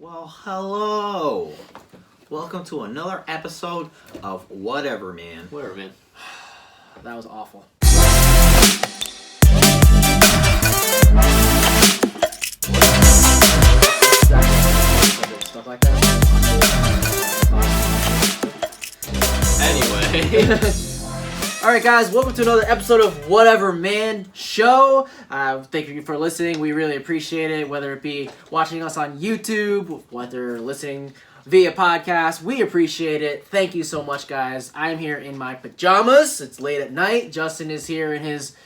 Well, hello. Welcome to another episode of Whatever, Man. Whatever, man. That was awful. Stuff like that. Anyway. Alright guys, welcome to another episode of Whatever Man Show. Thank you for listening. We really appreciate it, whether it be watching us on YouTube, whether listening via podcast. We appreciate it. Thank you so much, guys. I'm here in my pajamas. It's late at night. Justin is here in his,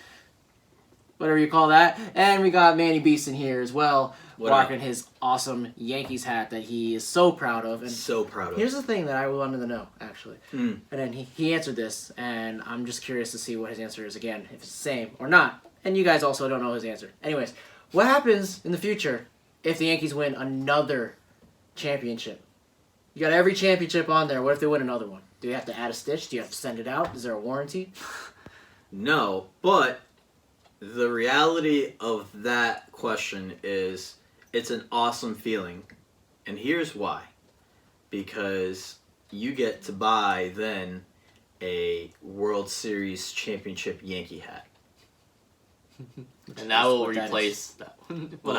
whatever you call that. And we got Manny Beast in here as well, rocking his awesome Yankees hat that he is so proud of. And so proud of. here's the thing that I wanted to know, actually. Mm. And then he answered this, and I'm just curious to see what his answer is again, if it's the same or not. And you guys also don't know his answer. Anyways, what happens in the future if the Yankees win another championship? You got every championship on there. What if they win another one? Do you have to add a stitch? Do you have to send it out? Is there a warranty? No, but the reality of that question is it's an awesome feeling. And here's why. Because you get to buy then a World Series championship Yankee hat. And that will replace that one. Well,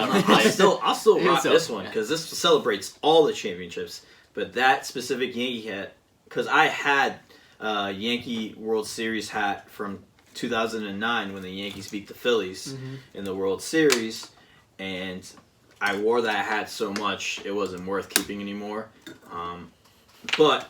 I'll still rock this one because this celebrates all the championships. But that specific Yankee hat, because I had a Yankee World Series hat from 2009 when the Yankees beat the Phillies in the World Series, and I wore that hat so much it wasn't worth keeping anymore. But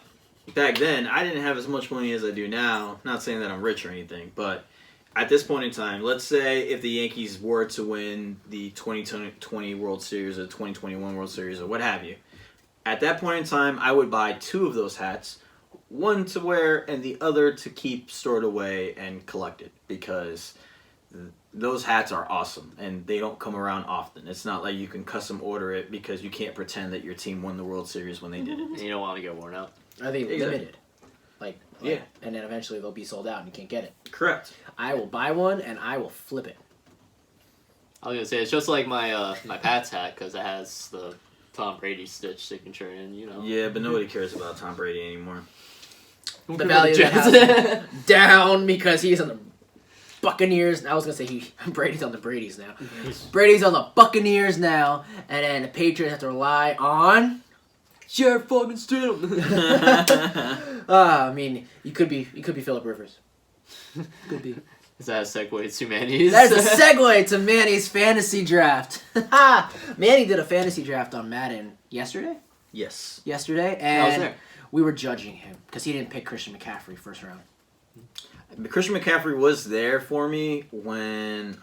back then, I didn't have as much money as I do now. Not saying that I'm rich or anything, but at this point in time, let's say if the Yankees were to win the 2020 World Series or the 2021 World Series or what have you, at that point in time, I would buy two of those hats, one to wear and the other to keep stored away and collected, because those hats are awesome and they don't come around often. It's not like you can custom order it because you can't pretend that your team won the World Series when they did it. And you don't want to get worn out. Are they limited? Yeah. And then eventually they'll be sold out and you can't get it. Correct. I will buy one and I will flip it. I was going to say, it's just like my my Pats hat because it has the Tom Brady stitch signature in, you know. Yeah, but nobody cares about Tom Brady anymore. The value of that house down because he's on the Buccaneers. I was going to say Brady's on the Brady's now. Brady's on the Buccaneers now, and then the Patriots have to rely on Jared fucking Stidham. I mean, you could be Phillip Rivers. Could be. Is that a segue to Manny's? That is a segue to Manny's fantasy draft. Manny did a fantasy draft on Madden yesterday. Yes. Yesterday, and we were judging him because he didn't pick Christian McCaffrey first round. Christian McCaffrey was there for me when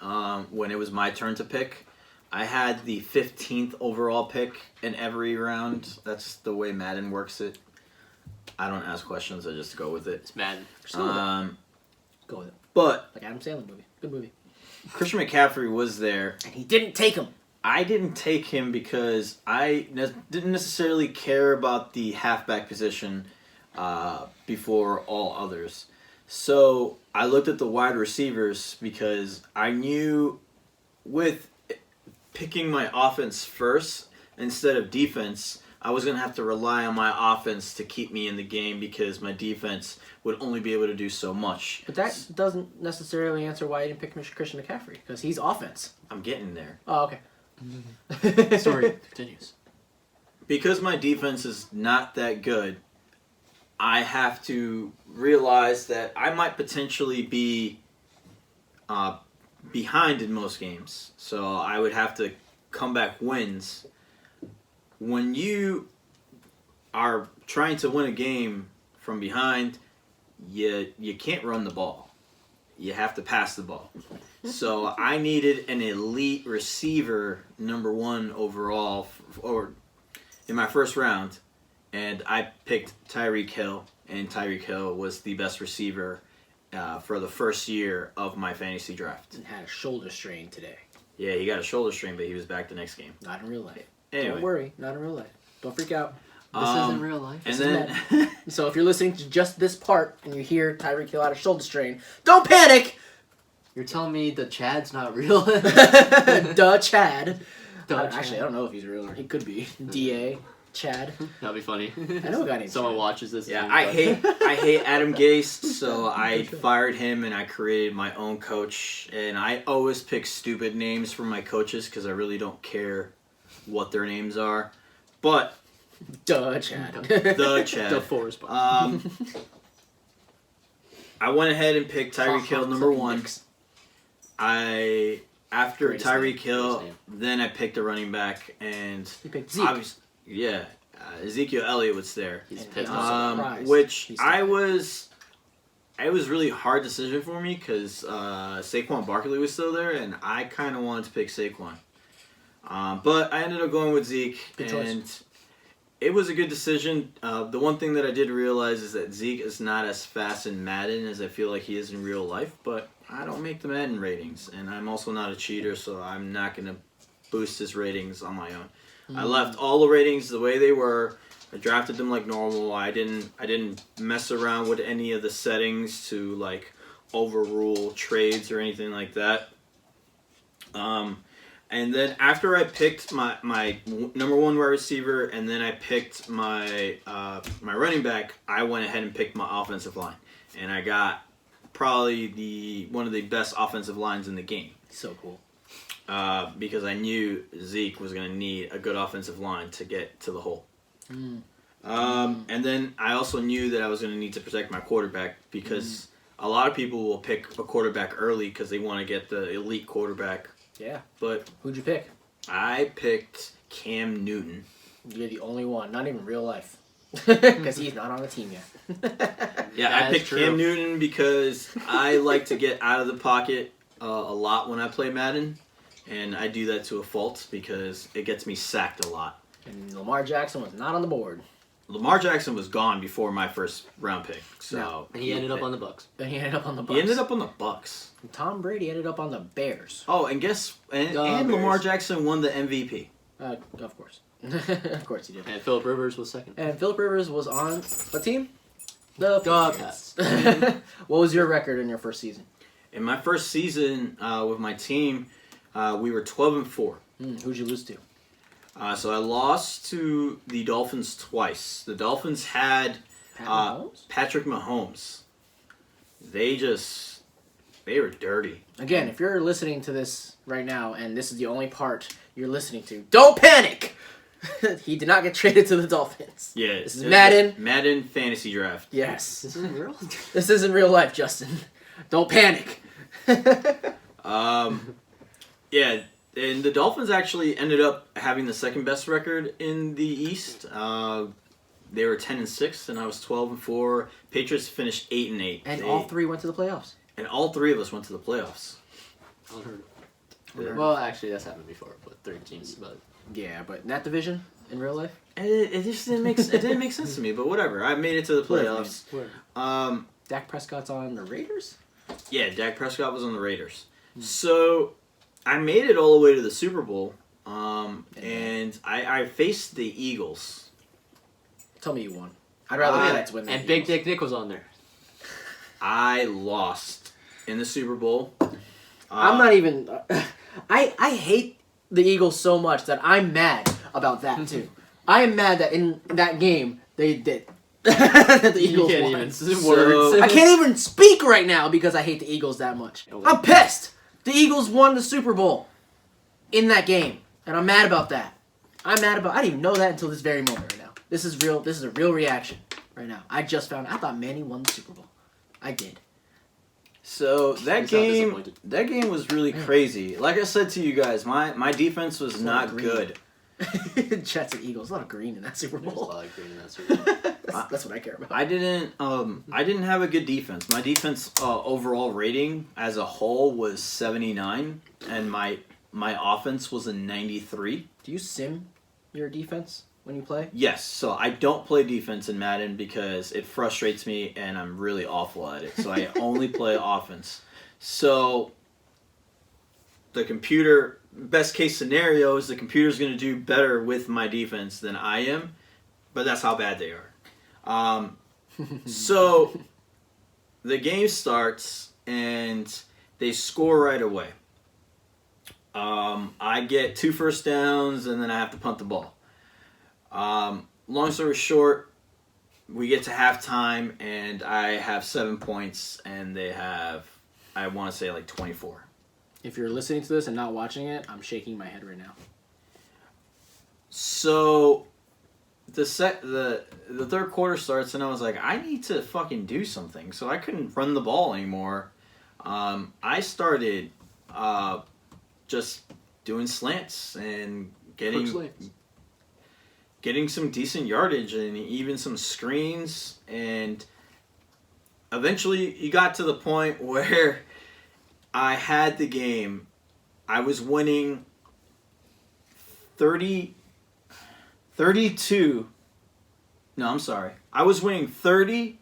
it was my turn to pick. I had the 15th overall pick in every round. That's the way Madden works it. I don't ask questions. I just go with it. It's Madden. Go with it. But like Adam Sandler movie. Good movie. Christian McCaffrey was there. And he didn't take him. I didn't take him because I didn't necessarily care about the halfback position before all others. So I looked at the wide receivers because I knew with picking my offense first instead of defense, I was going to have to rely on my offense to keep me in the game because my defense would only be able to do so much. But that doesn't necessarily answer why you didn't pick Christian McCaffrey, because he's offense. I'm getting there. Oh, okay. Story continues. Because my defense is not that good, I have to realize that I might potentially be behind in most games. So I would have to come back wins. When you are trying to win a game from behind, you can't run the ball. You have to pass the ball. So I needed an elite receiver, number one overall, or in my first round, and I picked Tyreek Hill, and Tyreek Hill was the best receiver for the first year of my fantasy draft. And had a shoulder strain today. Yeah, he got a shoulder strain, but he was back the next game. Not in real life. Anyway. Don't worry, not in real life. Don't freak out. This isn't real life. And then, so if you're listening to just this part and you hear Tyreek Hill had a shoulder strain, don't panic! You're telling me the Chad's not real? Duh, Chad. Actually, I don't know if he's real or he could be. D.A. Chad. That'd be funny. I know a guy named Someone Chad. watches this. Yeah, I hate Adam Gase, so I fired him and I created my own coach. And I always pick stupid names for my coaches because I really don't care what their names are. But Duh, Chad. the Chad. The Forest. I went ahead and picked Tyreek Hill number 1. After Greatest Tyreek Hill, name. then I picked a running back, and He picked Zeke. Ezekiel Elliott was there. He's pissed. Surprised. Which He's it was really hard decision for me because Saquon Barkley was still there, and I kind of wanted to pick Saquon. But I ended up going with Zeke, Good choice. and it was a good decision. The one thing that I did realize is that Zeke is not as fast in Madden as I feel like he is in real life, but I don't make the Madden ratings, and I'm also not a cheater, so I'm not going to boost his ratings on my own. I left all the ratings the way they were. I drafted them like normal. I didn't mess around with any of the settings to like overrule trades or anything like that. And then after I picked my number 1 wide receiver, and then I picked my my running back, I went ahead and picked my offensive line, and I got probably one of the best offensive lines in the game. So cool. Because I knew Zeke was going to need a good offensive line to get to the hole. And then I also knew that I was going to need to protect my quarterback because a lot of people will pick a quarterback early because they want to get the elite quarterback. Yeah. But Who'd you pick? I picked Cam Newton. You're the only one. Not even real life. Because he's not on the team yet. Yeah, I picked true. Cam Newton because I like to get out of the pocket a lot when I play Madden. And I do that to a fault because it gets me sacked a lot. And Lamar Jackson was not on the board. Lamar Jackson was gone before my first round pick. So No. And he ended up on the Bucks. And he ended up on the Bucks. He ended up on the Bucks. And Tom Brady ended up on the Bears. Oh, and and Bears. Lamar Jackson won the MVP. Of course. Of course he did. And Philip Rivers was second. And Philip Rivers was on what team? The Pats. What was your record in your first season? In my first season with my team, we were 12-4. Who'd you lose to? So I lost to the Dolphins twice. The Dolphins had Patrick Mahomes. They were dirty. Again, if you're listening to this right now and this is the only part you're listening to, don't panic! He did not get traded to the Dolphins. Yeah. This is Madden. Madden fantasy draft. Yes. This isn't real. This isn't real life, Justin. Don't panic. Yeah, and the Dolphins actually ended up having the second best record in the East. They were 10-6, and I was 12-4. Patriots finished 8-8. And all 3 went to the playoffs. And all 3 of us went to the playoffs. Unheard of. Yeah. Well, actually, that's happened before, but 3 teams. But Yeah, but in that division, in real life? And it just didn't make sense to me. But whatever, I made it to the playoffs. Dak Prescott's on the Raiders? Yeah, Dak Prescott was on the Raiders. So I made it all the way to the Super Bowl, and I faced the Eagles. Tell me you won. I'd rather the Jets win than and the Big Eagles. Dick Nick was on there. I lost in the Super Bowl. I'm not even... I hate the Eagles so much that I'm mad about that, too. I am mad that in that game, they did. The Eagles You can't won. even So- I can't even speak right now because I hate the Eagles that much. I'm pissed. The Eagles won the Super Bowl in that game, and I'm mad about that. I didn't even know that until this very moment right now. This is real. This is a real reaction right now. I just found. I thought Manny won the Super Bowl. I did. So that He's not game disappointed. was really crazy. Like I said to you guys, my defense was not green. good. Jets and Eagles. A lot of green in that Super There's a Bowl. lot of green in that Super Bowl. That's what I care about. I didn't have a good defense. My defense overall rating as a whole was 79, and my offense was a 93. Do you sim your defense when you play? Yes, so I don't play defense in Madden because it frustrates me and I'm really awful at it. So I only play offense. So the computer, best case scenario is the computer's going to do better with my defense than I am, but that's how bad they are. So the game starts and they score right away. I get 2 first downs, and then I have to punt the ball. Long story short, we get to halftime, and I have 7 points, and they have, I want to say, like 24. If you're listening to this and not watching it, I'm shaking my head right now. So, the third quarter starts, and I was like, I need to fucking do something. So I couldn't run the ball anymore. I started just doing slants and getting some decent yardage and even some screens. And eventually, you got to the point where I had the game. I was winning 32. No, I'm sorry. I was winning 30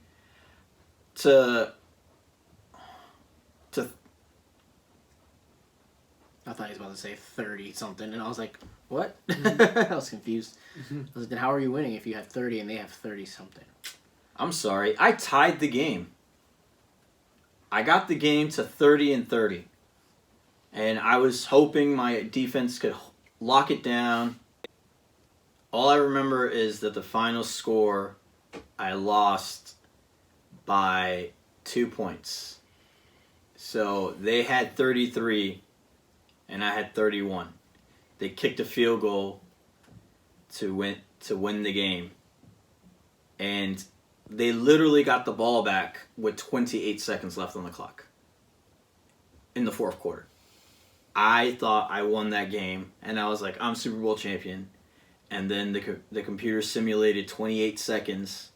to I thought he was about to say 30 something, and I was like, what? I was confused. I was like, then how are you winning if you have 30 and they have 30 something? I'm sorry. I tied the game. I got the game to 30-30. And I was hoping my defense could lock it down. All I remember is that the final score, I lost by 2 points. So they had 33, and I had 31. They kicked a field goal to win the game. And they literally got the ball back with 28 seconds left on the clock in the fourth quarter. I thought I won that game, and I was like, I'm Super Bowl champion. And then the computer simulated 28 seconds,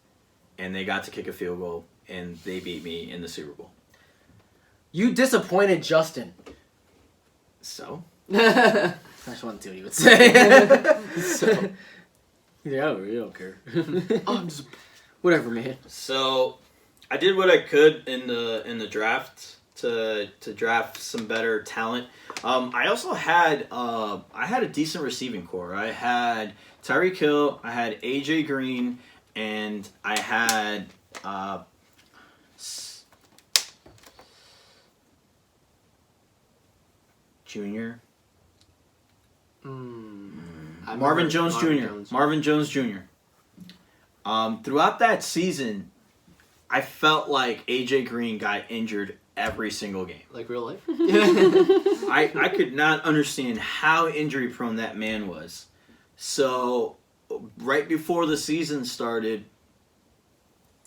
and they got to kick a field goal, and they beat me in the Super Bowl. You disappointed Justin. So? I just wanted to see what he would say. So. Yeah, you don't care. I'm just... Whatever, man. So, I did what I could in the draft to draft some better talent. I also had a decent receiving core. I had Tyreek Hill, I had AJ Green, and I had Junior. Marvin Jones Jr. Marvin Jones Jr. Throughout that season, I felt like AJ Green got injured every single game. Like real life? I could not understand how injury prone that man was. So, right before the season started,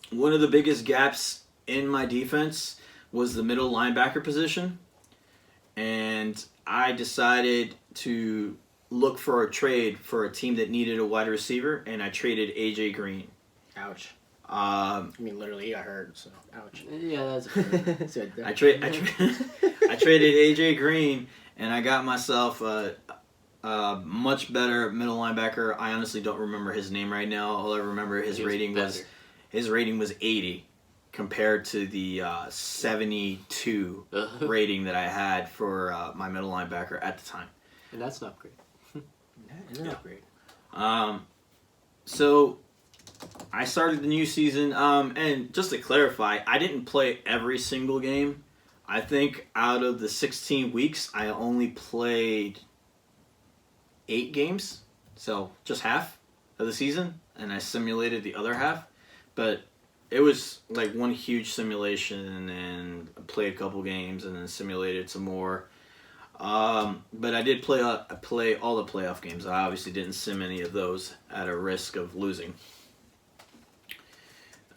one of the biggest gaps in my defense was the middle linebacker position. And I decided to look for a trade for a team that needed a wide receiver, and I traded AJ Green. Ouch. I mean, literally, he got hurt, so ouch. Yeah, that's fair. I traded AJ Green, and I got myself a much better middle linebacker. I honestly don't remember his name right now. All I remember his rating was 80 compared to the 72 rating that I had for my middle linebacker at the time. And that's not great. That is not great. So I started the new season, and just to clarify, I didn't play every single game. I think out of the 16 weeks, I only played 8 games, so just half of the season, and I simulated the other half. But it was like one huge simulation, and I played a couple games, and then simulated some more. But I did play all the playoff games. I obviously didn't sim any of those at a risk of losing.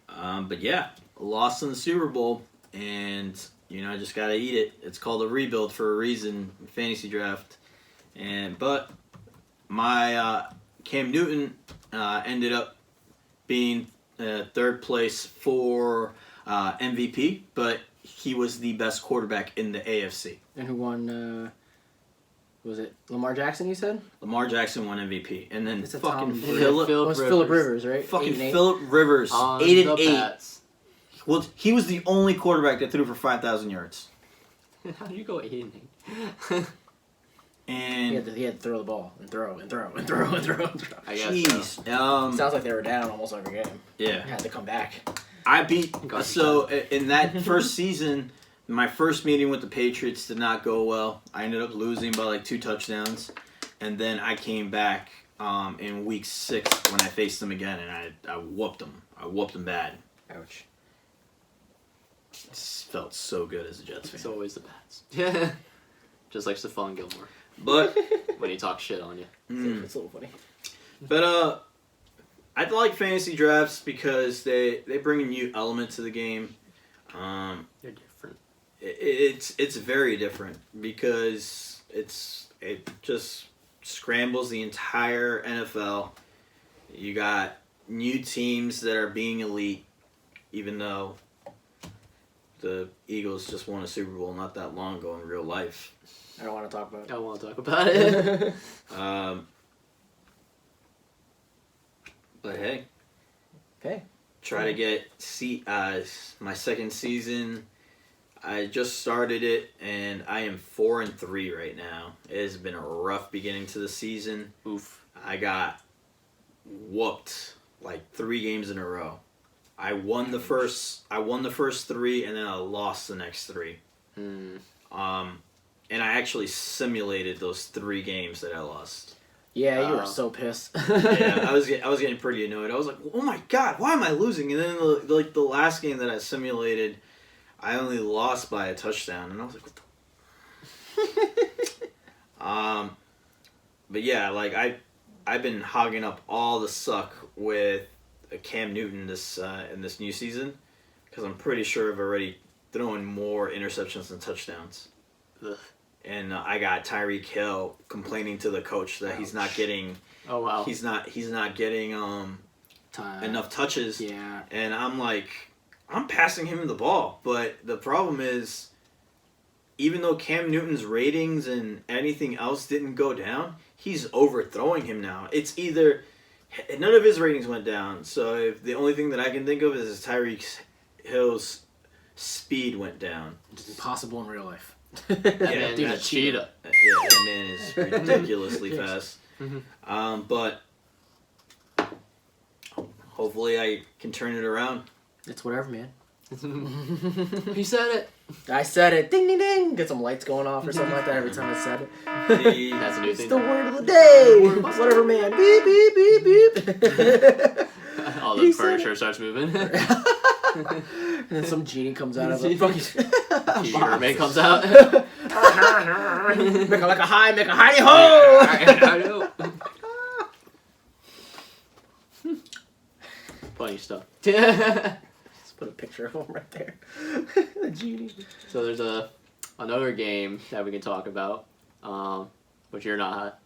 But yeah, lost in the Super Bowl, and I just gotta eat it. It's called a rebuild for a reason, fantasy draft. But my Cam Newton ended up being third place for MVP, but he was the best quarterback in the AFC. And who won? Was it Lamar Jackson? You said Lamar Jackson won MVP, and then It's a fucking Tom- Phillip Rivers, right? fucking 8-8. Phillip Rivers, On 8-8. the Pats. Well, he was the only quarterback that threw for 5,000 yards. How do you go 8-8? And he had to throw the ball and throw. I guess jeez, so. Sounds like they were down almost every game. yeah, Had to come back. I beat. So in that first season, my first meeting with the Patriots did not go well. I ended up losing by like 2 touchdowns. And then I came back in week 6 when I faced them again, and I whooped them. I whooped them bad. Ouch. It felt so good as a Jets fan. It's always the Pats. Yeah. Just like Stephon Gilmore. But when he talks shit on you. It's a little funny. But I like fantasy drafts because they bring a new element to the game. They're different. It's very different because it just scrambles the entire NFL. You got new teams that are being elite, even though the Eagles just won a Super Bowl not that long ago in real life. I don't want to talk about it. I don't want to talk about it. But hey. Okay. Try to get my second season. I just started it, and I am 4-3 right now. It has been a rough beginning to the season. Oof. I got whooped like 3 games in a row. I won the first 3, and then I lost the next 3. And I actually simulated those 3 games that I lost. Yeah, you were so pissed. Yeah, I was getting pretty annoyed. I was like, "Oh my god, why am I losing?" And then the last game that I simulated, I only lost by a touchdown, and I was like, "What the?" But yeah, like I've been hogging up all the suck with Cam Newton in this new season because I'm pretty sure I've already thrown more interceptions than touchdowns. Ugh. And I got Tyreek Hill complaining to the coach that he's not getting. Oh wow. He's not getting enough touches. Yeah. And I'm like, I'm passing him the ball, but the problem is, even though Cam Newton's ratings and anything else didn't go down, he's overthrowing him now. It's either none of his ratings went down, so if the only thing that I can think of is Tyreek Hill's speed went down. It's impossible in real life. That Yeah, man's dude, a cheetah. Yeah, that man is ridiculously fast. But hopefully I can turn it around. It's whatever, man. He said it. I said it. Ding, ding, ding. Get some lights going off or something like that every time I said it. That's a new It's thing. the word of the day. Whatever, man. Beep, beep, beep, beep. All He the said furniture starts moving. And then some genie comes out of a fucking TV mermaid comes out. Make a like a high, make a hidey ho. I know. Funny stuff. Let's put a picture of him right there. The genie. So there's another game that we can talk about, which you're not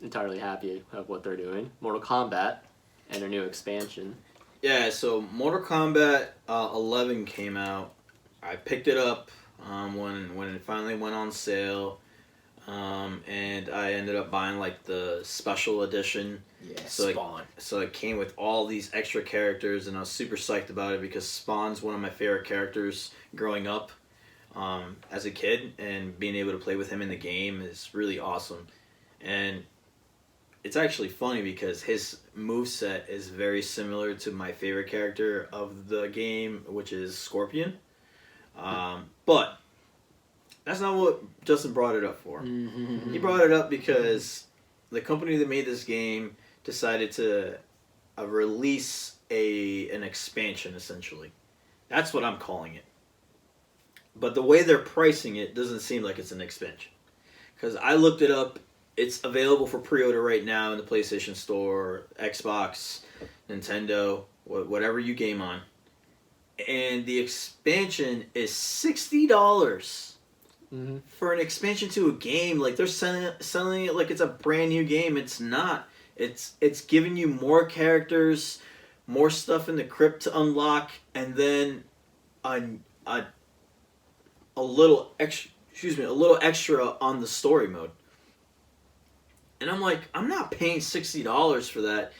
entirely happy of what they're doing. Mortal Kombat and their new expansion. Yeah, so Mortal Kombat 11 came out. I picked it up when it finally went on sale, and I ended up buying like the special edition. Yeah, So Spawn. So it came with all these extra characters, and I was super psyched about it because Spawn's one of my favorite characters growing up as a kid, and being able to play with him in the game is really awesome. And it's actually funny because his moveset is very similar to my favorite character of the game, which is Scorpion. But that's not what Justin brought it up for. He brought it up because the company that made this game decided to release an expansion, essentially. That's what I'm calling it. But the way they're pricing it doesn't seem like it's an expansion. Because I looked it up. It's available for pre-order right now in the PlayStation Store, Xbox, Nintendo, whatever you game on. And the expansion is $60 for an expansion to a game. Like, they're selling it like it's a brand new game. It's not. It's giving you more characters, more stuff in the crypt to unlock, and then a little extra on the story mode. And I'm like, I'm not paying $60 for that.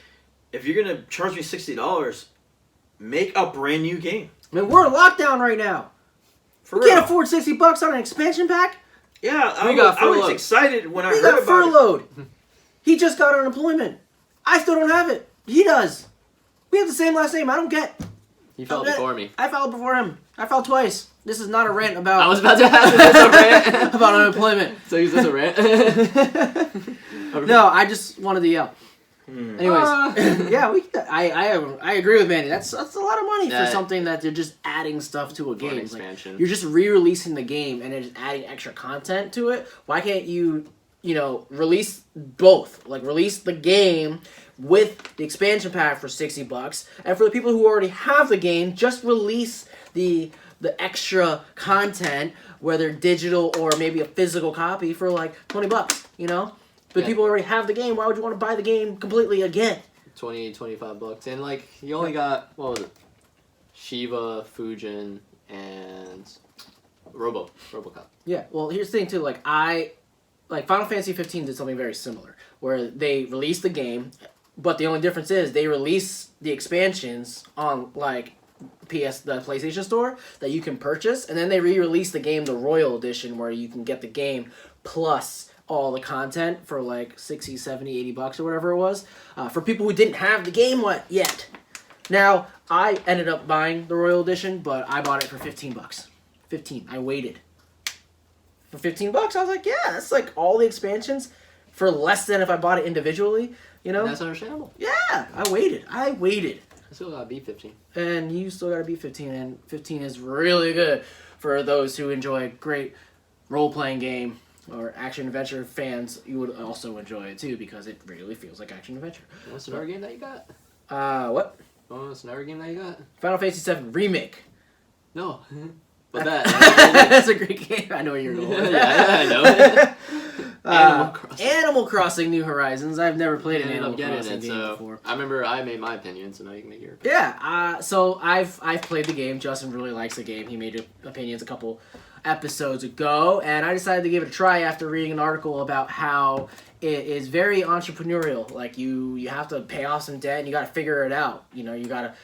If you're going to charge me $60, make a brand new game. I mean, we're in lockdown right now. For You real. can't afford $60 on an expansion pack? Yeah, I got was furloughed. excited when I He heard got about furloughed. He just got unemployment. I still don't have it. He does. We have the same last name. I don't get. He fell before me. I fell before him. I fell twice. This is not a rant about... I was about to ask, is this a rant? about unemployment. So is this a rant? No, I just wanted to yell. Anyways, yeah, I agree with Manny. That's a lot of money for something that they're just adding stuff to a game. Expansion. Like, you're just re-releasing the game and then just adding extra content to it. Why can't you release both? Like, release the game with the expansion pack for $60, and for the people who already have the game, just release the extra content, whether digital or maybe a physical copy, for like $20. But people already have the game. Why would you want to buy the game completely again? $25, and like you only got, what was it? Shiva, Fujin, and RoboCop. Yeah. Well, here's the thing too. Like Final Fantasy 15 did something very similar, where they released the game, but the only difference is they release the expansions on like the PlayStation Store that you can purchase, and then they re-release the game, the Royal Edition, where you can get the game plus all the content for like 60, 70, $80 or whatever it was, for people who didn't have the game yet. Now, I ended up buying the Royal Edition, but I bought it for $15. 15. I waited. For $15, I was like, yeah, that's like all the expansions for less than if I bought it individually, That's understandable. Yeah, I waited. I still gotta beat 15. And you still gotta beat 15, and 15 is really good for those who enjoy a great role-playing game or action-adventure fans. You would also enjoy it too, because it really feels like action-adventure. What's another game that you got? What? Oh, what's another game that you got? Final Fantasy VII Remake. No. But That's a great game. I know where you're going with that. Yeah, I know. Animal Crossing New Horizons. I've never played an Animal Crossing game before. I remember I made my opinion, so now you can make your opinion. Yeah, so I've played the game. Justin really likes the game. He made opinions a couple episodes ago, and I decided to give it a try after reading an article about how it is very entrepreneurial. Like, you have to pay off some debt, and you got to figure it out. You got to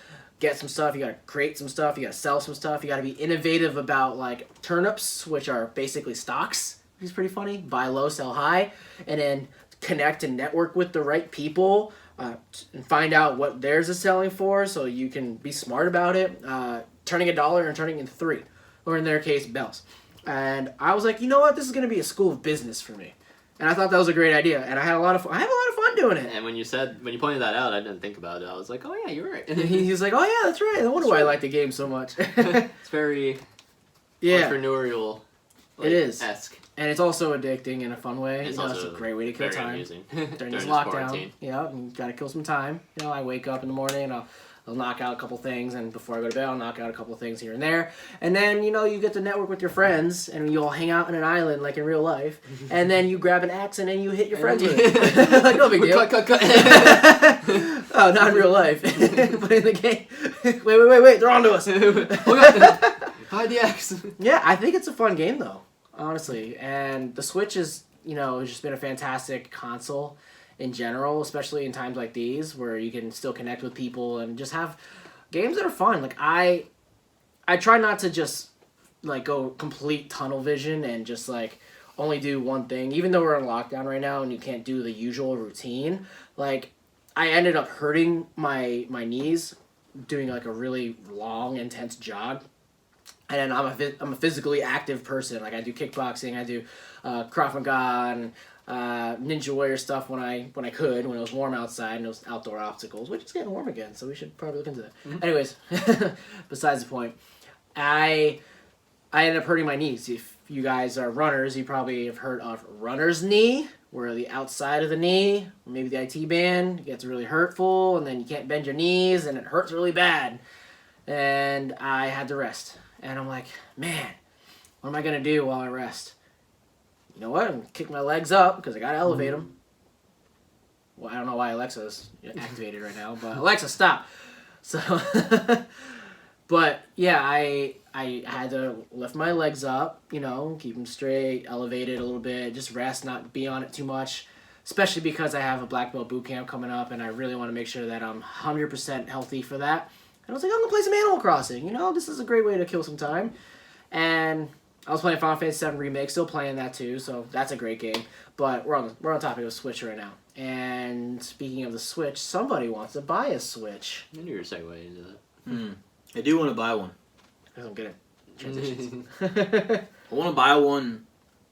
get some stuff, you gotta create some stuff, you gotta sell some stuff, you gotta be innovative about like turnips, which are basically stocks, which is pretty funny. Buy low, sell high, and then connect and network with the right people, and find out what theirs is selling for, so you can be smart about it, turning $1 and turning it into 3, or in their case, bells. And I was like, you know what, this is gonna be a school of business for me. And I thought that was a great idea, and I have a lot of fun doing it. And when you pointed that out, I didn't think about it. I was like, oh yeah, you're right. And he was like, oh yeah, that's right. I wonder why I like the game so much. It's very entrepreneurial. It is. Esque. And it's also addicting in a fun way. It's it's a great way to kill time amusing. during this lockdown. Yeah, you gotta kill some time. I wake up in the morning and I'll knock out a couple things, and before I go to bed, I'll knock out a couple things here and there. And then, you get to network with your friends, and you all hang out on an island like in real life. And then you grab an axe and then you hit your friends with it. Like, no big deal. Cut. Oh, not in real life. But in the game. Wait, they're onto us. Hide the axe. Yeah, I think it's a fun game, though, honestly. And the Switch is, has just been a fantastic console in general, especially in times like these where you can still connect with people and just have games that are fun. Like, I try not to just like go complete tunnel vision and just like only do one thing, even though we're in lockdown right now and you can't do the usual routine. Like, I ended up hurting my knees doing like a really long, intense jog. And I'm a physically active person. Like, I do kickboxing, I do Krav Maga and Ninja Warrior stuff when it was warm outside, and those outdoor obstacles, which is getting warm again, so we should probably look into that. Mm-hmm. Anyways, besides the point, I ended up hurting my knees. If you guys are runners, you probably have heard of runner's knee, where the outside of the knee, maybe the IT band, gets really hurtful, and then you can't bend your knees, and it hurts really bad. And I had to rest. And I'm like, man, what am I going to do while I rest? You know what? I'm going to kick my legs up because I got to elevate them. Well, I don't know why Alexa's activated right now, but Alexa, stop. So, but yeah, I had to lift my legs up, keep them straight, elevated a little bit, just rest, not be on it too much, especially because I have a black belt boot camp coming up, and I really want to make sure that I'm 100% healthy for that. And I was like, I'm going to play some Animal Crossing. This is a great way to kill some time. And I was playing Final Fantasy VII Remake, still playing that too, so that's a great game. But we're on topic of Switch right now. And speaking of the Switch, somebody wants to buy a Switch. I knew you were segueing into that. I do want to buy one. Because I'm good at transitions. I want to buy one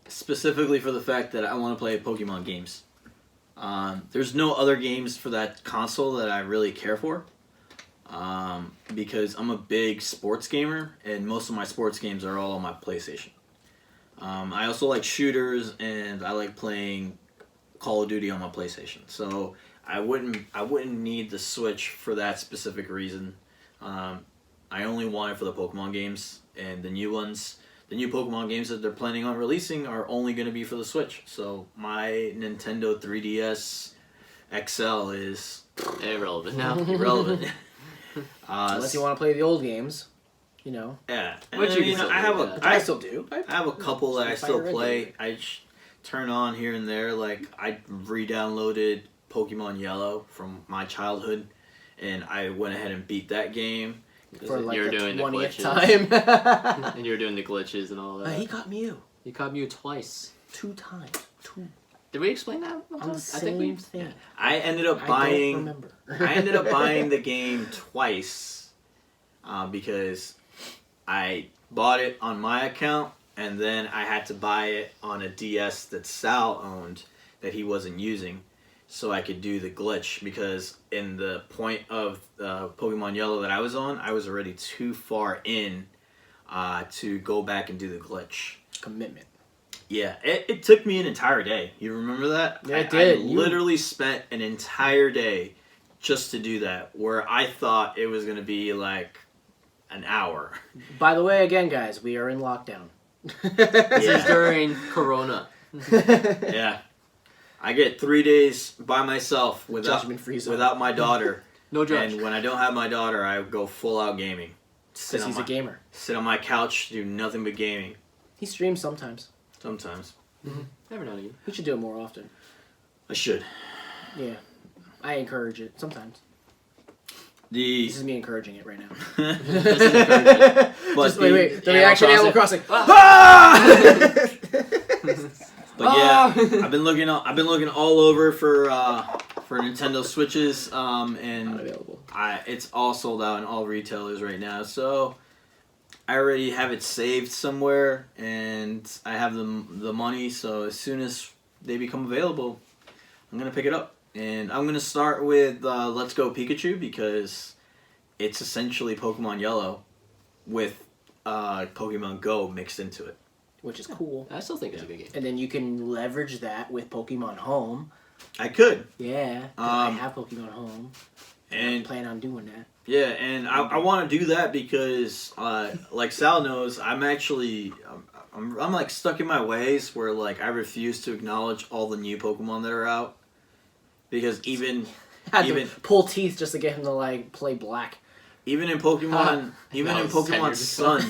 specifically for the fact that I want to play Pokemon games. There's no other games for that console that I really care for. Because I'm a big sports gamer, and most of my sports games are all on my PlayStation. I also like shooters, and I like playing Call of Duty on my PlayStation. So I wouldn't need the Switch for that specific reason. I only want it for the Pokemon games, and the new ones. The new Pokemon games that they're planning on releasing are only going to be for the Switch. So my Nintendo 3DS XL is irrelevant now. Irrelevant. Unless you want to play the old games, you know. Yeah, which you can I still do. I have a couple that I still play. I turn on here and there. Like I re-downloaded Pokemon Yellow from my childhood, and I went ahead and beat that game. For like you're the doing the 20th glitches. time. And you're doing the glitches and all that. He caught Mew. You caught Mew twice. 2 times. 2. Did we explain that? On the same thing. I ended up I buying. don't remember. I ended up buying the game twice because I bought it on my account, and then I had to buy it on a DS that Sal owned that he wasn't using, so I could do the glitch. Because in the point of Pokemon Yellow that I was on, I was already too far in to go back and do the glitch. Commitment. Yeah, it took me an entire day. You remember that? Yeah, it did. I literally spent an entire day just to do that, where I thought it was going to be like an hour. By the way, again, guys, we are in lockdown. This is during Corona. Yeah. I get 3 days by myself without my daughter. No judge. And when I don't have my daughter, I go full out gaming. Because he's a gamer. Sit on my couch, do nothing but gaming. He streams sometimes. Sometimes. Mm-hmm. Every now and again. We should do it more often. I should. Yeah. I encourage it sometimes. This is me encouraging it right now. But just wait. The reaction Animal Crossing. But yeah, I've been looking all over for Nintendo Switches, and Not available. It's all sold out in all retailers right now. So I already have it saved somewhere, and I have the money. So as soon as they become available, I'm gonna pick it up, and I'm gonna start with Let's Go Pikachu, because it's essentially Pokemon Yellow with Pokemon Go mixed into it. Which is cool. I still think it's a good game. And then you can leverage that with Pokemon Home. I could. Yeah. I have Pokemon Home. And I plan on doing that. Yeah, and I want to do that because, like Sal knows, I'm actually I'm like stuck in my ways where like I refuse to acknowledge all the new Pokemon that are out, because even To pull teeth just to get him to like play black. Even in Pokemon, Sun,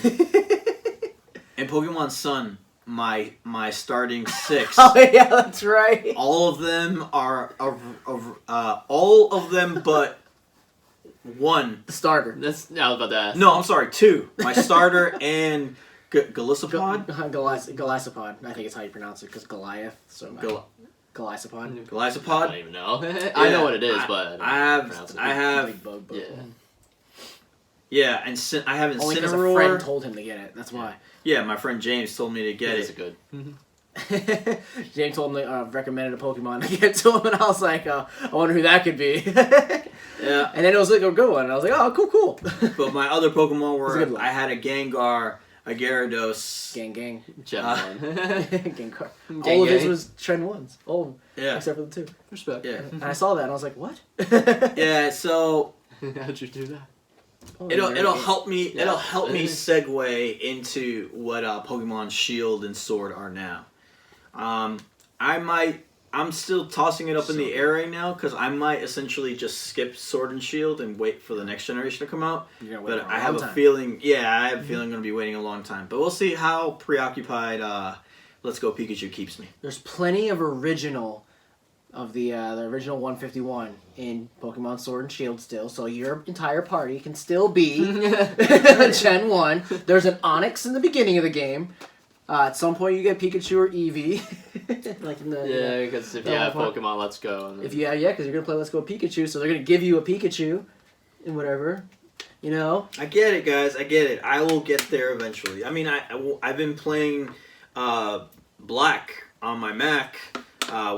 in Pokemon Sun, my starting 6. Oh yeah, that's right. All of them are all of them but one. The starter. I was about to ask. No, I'm sorry, 2. My starter and Golisopod? Golisopod. I think it's how you pronounce it, because Goliath. So Golisopod. Golisopod? I don't even know. I know what it is, but I have. Big bug. Yeah. Yeah, and I have Incineroar. Only because a friend told him to get it. That's why. Yeah, my friend James told me to get It's it. good. James told me recommended a Pokemon to get to him, and I was like, I wonder who that could be. Yeah. And then it was like a good one, and I was like, oh, cool. But my other Pokemon It's a good were, one. I had a Gengar, a Gyarados. Gang. Gen 1. Gengar. Gang, All of his gang. was Trend 1s. All of them. Yeah. Except for the 2. Respect. Yeah. And I saw that, and I was like, what? Yeah, so How'd you do that? Oh, it'll help me Yeah. it'll help me segue into what Pokemon Shield and Sword are now. I'm still tossing it up in the air right now, because I might essentially just skip Sword and Shield and wait for the next generation to come out. You're gonna wait But for a I have long a time. feeling, I have a feeling I'm going to be waiting a long time. But we'll see how preoccupied Let's Go Pikachu keeps me. There's plenty of original of the original 151 in Pokemon Sword and Shield still, so your entire party can still be Gen 1. There's an Onix in the beginning of the game. At some point you get Pikachu or Eevee. Like in the, Yeah, because if you have Pokemon Let's Go. And then... because you're going to play Let's Go Pikachu, so they're going to give you a Pikachu and whatever. You know? I get it, guys. I get it. I will get there eventually. I mean, I've been playing Black on my Mac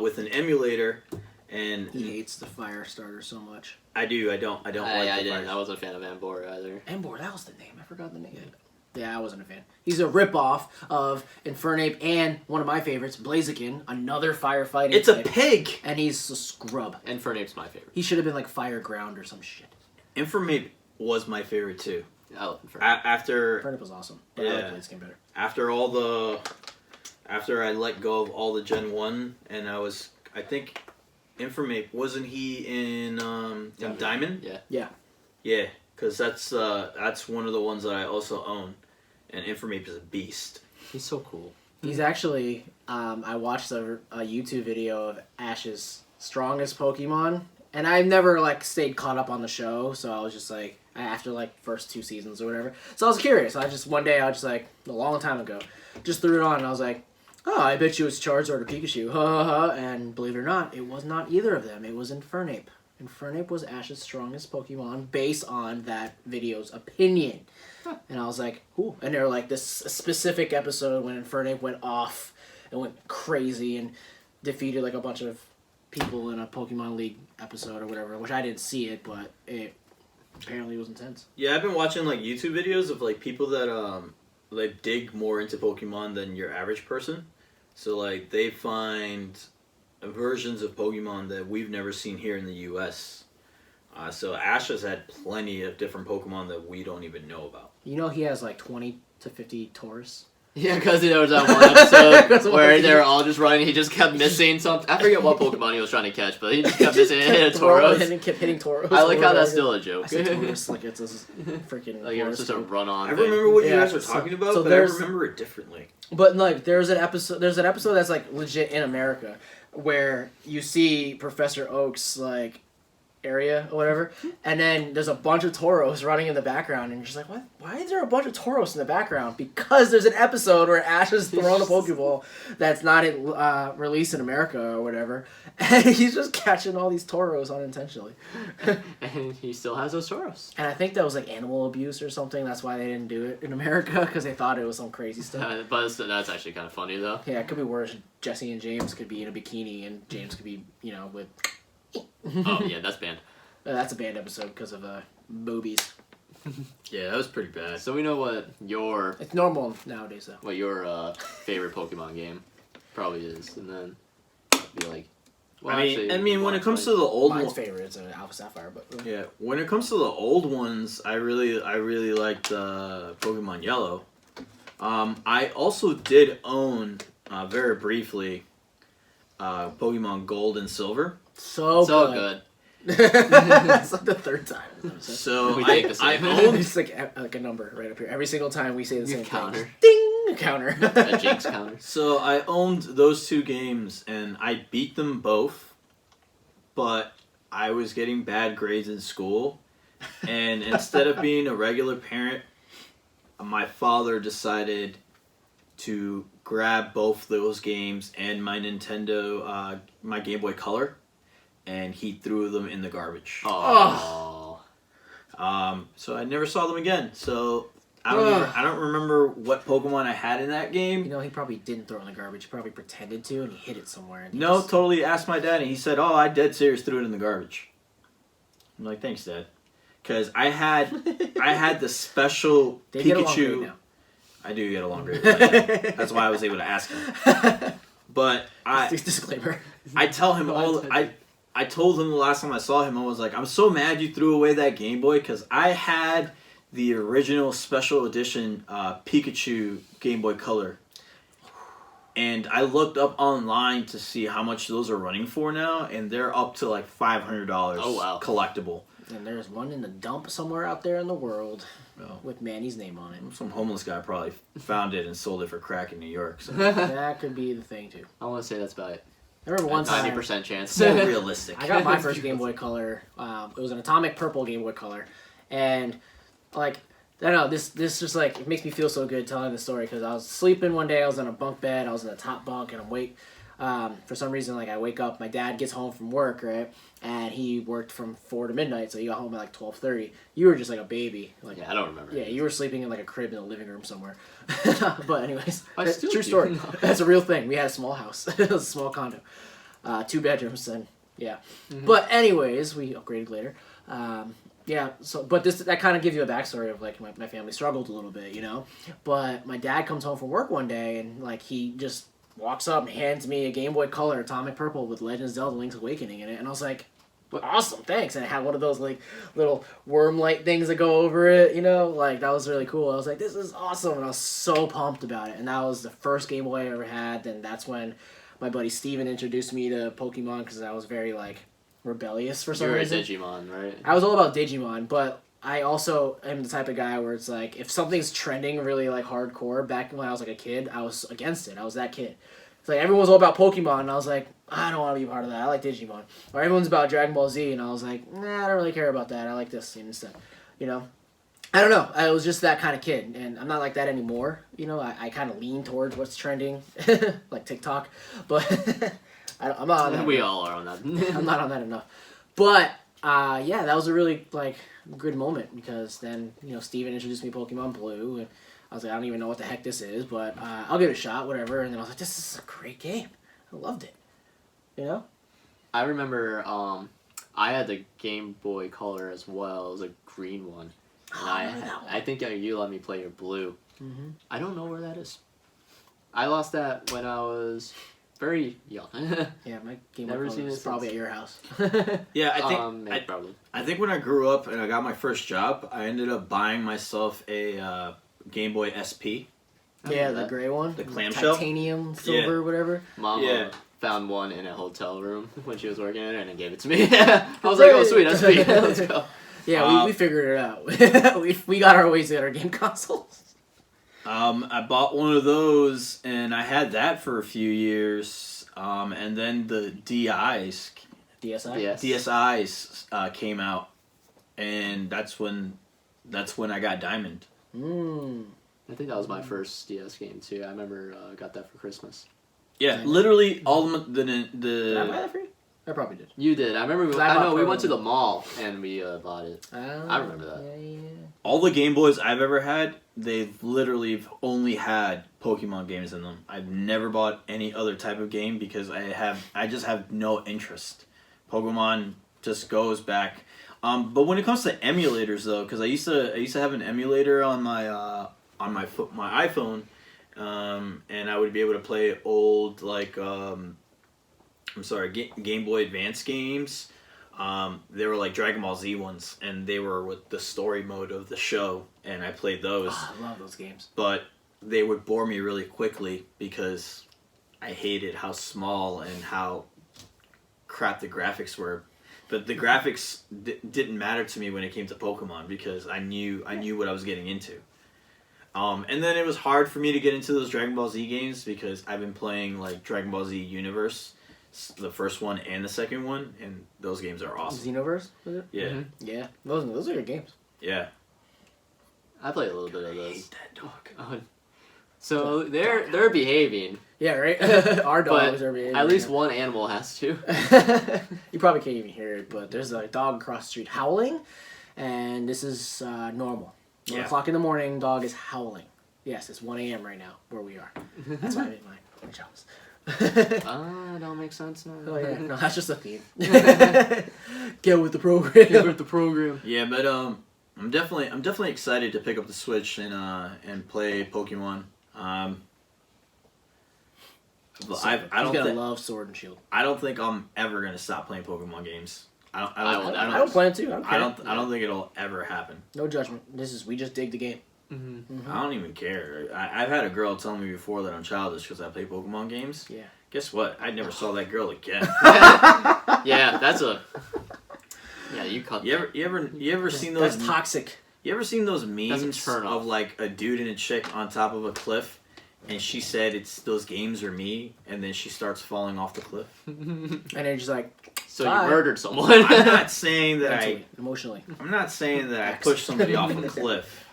with an emulator, and He hates the Firestarter so much. I do. I don't like I the didn't. Fire. I wasn't a fan of Ambor either. Embor, that was the name. I forgot the name. Yeah, I wasn't a fan. He's a ripoff of Infernape and one of my favorites, Blaziken, another firefighting. It's a type, pig. and he's a scrub. And Infernape's my favorite. He should have been like Fireground or some shit. Informape was my favorite too. I love Infernape. After Infernape was awesome, but I like Blaziken better. after I let go of all the Gen 1 and I think Informape, wasn't he in Diamond? Yeah. Yeah, because that's one of the ones that I also own, and Informape is a beast. He's so cool. He's actually, I watched a YouTube video of Ash's strongest Pokemon, and I've never like stayed caught up on the show, so I was just like, after like first 2 seasons or whatever. So I was curious. One day I was just like, a long time ago, just threw it on and I was like, oh, I bet you it's Charizard or Pikachu. Ha ha ha. And believe it or not, it was not either of them. It was Infernape. Infernape was Ash's strongest Pokemon based on that video's opinion. Huh. And I was like, ooh. And they're like, this specific episode when Infernape went off and went crazy and defeated like a bunch of people in a Pokemon League episode or whatever, which I didn't see it, but it apparently was intense. Yeah, I've been watching like YouTube videos of like people that like dig more into Pokemon than your average person. So like they find versions of Pokemon that we've never seen here in the U.S. So Ash has had plenty of different Pokemon that we don't even know about. You know he has like 20 to 50 Taurus. Yeah, because there was that one episode where they were all just running. He just kept missing something. I forget what Pokemon he was trying to catch, but he just kept missing and hit a Tauros. And kept hitting Tauros. I like how that's still a joke. I said Taurus like it's a freaking. Like it was just a run-on. I remember what you guys were so- talking about, so but I there's- remember it differently. But like, there's an episode that's like legit in America where you see Professor Oak's like area or whatever, and then there's a bunch of Tauros running in the background, and you're just like, what? Why is there a bunch of Tauros in the background? Because there's an episode where Ash has thrown a Pokeball that's not released in America or whatever, and he's just catching all these Tauros unintentionally. And he still has those Tauros. And I think that was like animal abuse or something. That's why they didn't do it in America, because they thought it was some crazy stuff. But that's actually kind of funny, though. Yeah, it could be worse. Jesse and James could be in a bikini, and James could be, with... Oh, yeah, that's banned. That's a banned episode because of boobies. Yeah, that was pretty bad. So we know what your It's normal nowadays, though. favorite Pokemon game probably is, and then be like, well, I mean, when it comes to the old Mine's ones, favorite is Alpha Sapphire, but yeah, when it comes to the old ones, I really liked Pokemon Yellow. I also did own very briefly Pokemon Gold and Silver. so good. That's like the third time. So We take the I same. owned It's like a number right up here. Every single time we say the same Counter. thing. Ding! A counter. A Jinx counter. So I owned those 2 games and I beat them both, but I was getting bad grades in school, and instead of being a regular parent, my father decided to grab both those games and my Nintendo, my Game Boy Color, and he threw them in the garbage. Oh. So I never saw them again. So I don't remember what Pokemon I had in that game. He probably didn't throw it in the garbage. He probably pretended to, and he hid it somewhere. And No, totally asked my dad, and he said, "Oh, I dead serious threw it in the garbage." I'm like, "Thanks, Dad," because I had the special They get along great Pikachu. now. I do get along great with my dad. That's why I was able to ask him. But Disclaimer. I tell him I told him the last time I saw him, I was like, "I'm so mad you threw away that Game Boy because I had the original special edition Pikachu Game Boy Color." And I looked up online to see how much those are running for now, and they're up to like $500 Oh, wow. collectible. And there's one in the dump somewhere out there in the world with Manny's name on it. Some homeless guy probably found it and sold it for crack in New York. So That could be the thing, too. I want to say that's about it. I remember one time... 90% chance. more realistic. I got my first Game Boy Color. It was an atomic purple Game Boy Color, and like I don't know, this just like it makes me feel so good telling the story because I was sleeping one day. I was in a bunk bed. I was in the top bunk, and For some reason, like I wake up, my dad gets home from work, right, and he worked from 4 to midnight, so he got home at like 12:30. You were just like a baby, like I don't remember. Yeah, you were sleeping in like a crib in the living room somewhere. But anyways, I that's still true do. story. No. That's a real thing. We had a small house. It was a small condo, 2 bedrooms, and yeah. But anyways, we upgraded later. Yeah, so but that kind of gives you a backstory of like my family struggled a little bit, you know. But my dad comes home from work one day and like he just walks up and hands me a Game Boy Color Atomic Purple with Legend of Zelda: Link's Awakening in it, and I was like, awesome, thanks. And it had one of those like little worm light things that go over it, you know, like that was really cool. I was like, this is awesome, and I was so pumped about it. And that was the first Game Boy I ever had. And that's when my buddy Steven introduced me to Pokemon because I was very like rebellious for some reason. You were a Digimon, right? I was all about Digimon, but I also am the type of guy where it's like if something's trending really like hardcore back when I was like a kid, I was against it. I was that kid. It's like everyone's all about Pokemon, and I was like, I don't want to be part of that. I like Digimon. Or everyone's about Dragon Ball Z, and I was like, nah, I don't really care about that. I like this instead. You know? I don't know. I was just that kind of kid, and I'm not like that anymore. You know, I kind of lean towards what's trending, like TikTok, but I'm not on that. We all are on that. I'm not on that enough. But, yeah, that was a really, like, good moment, because then, you know, Steven introduced me to Pokemon Blue, and I was like, I don't even know what the heck this is, but I'll give it a shot, whatever, and then I was like, this is a great game. I loved it. You know? I remember I had the Game Boy Color as well. It was a green one. And I think you let me play your blue. Mm-hmm. I don't know where that is. I lost that when I was very young. Yeah, my Game Boy Never Color seen is it probably since. at your house. Yeah, I think probably. I think when I grew up and I got my first job, I ended up buying myself a Game Boy SP. Yeah, the gray one. The clamshell? Titanium, silver, whatever. Mama found one in a hotel room when she was working at it and gave it to me. I was like, oh, sweet, SP. Let's go. Yeah, we figured it out. we got our ways to get our game consoles. I bought one of those, and I had that for a few years. And then the DSis came out, and that's when I got Diamond. I think that was my first DS game too. I remember got that for Christmas. Yeah, literally all the Did I buy that for you? I probably did. You did. I remember. We went to the mall and we bought it. I remember that. Yeah. All the Game Boys I've ever had, they've literally only had Pokemon games in them. I've never bought any other type of game because I just have no interest. Pokemon just goes back. But when it comes to emulators though, because I used to have an emulator on my iPhone, and I would be able to play old Game Boy Advance games. They were like Dragon Ball Z ones, and they were with the story mode of the show, and I played those. Oh, I love those games. But they would bore me really quickly because I hated how small and how crap the graphics were. But the graphics didn't matter to me when it came to Pokemon because I knew what I was getting into. And then it was hard for me to get into those Dragon Ball Z games because I've been playing like Dragon Ball Z Universe, the first one and the second one, and those games are awesome. Xenoverse, was it? Yeah. Mm-hmm. Yeah, those are good games. Yeah. I played a little bit of I those. hate that dog. So they're behaving. Yeah, right. Our dogs are behaving. At least one animal has to. You probably can't even hear it, but there's a dog across the street howling, and this is normal. 1 o'clock in the morning, dog is howling. Yes, it's 1 a.m. right now where we are. That's why I made my jokes. Don't make sense now. Oh yeah, no, that's just a theme. Get with the program. Get with the program. Yeah, but I'm definitely excited to pick up the Switch and play Pokemon. I don't love Sword and Shield. I don't think I'm ever gonna stop playing Pokemon games. I don't plan to. I don't think it'll ever happen. No judgment. We just dig the game. Mm-hmm. I don't even care. I've had a girl tell me before that I'm childish because I play Pokemon games. Yeah. Guess what? I never saw that girl again. Yeah, that's a. Yeah, you cut. You ever seen those? That's toxic. You ever seen those memes turn off. of like a dude and a chick on top of a cliff, and she said it's those games are me, and then she starts falling off the cliff. And then just like. So Bye. you murdered someone. I'm not saying that emotionally. I'm not saying that I pushed somebody off a cliff.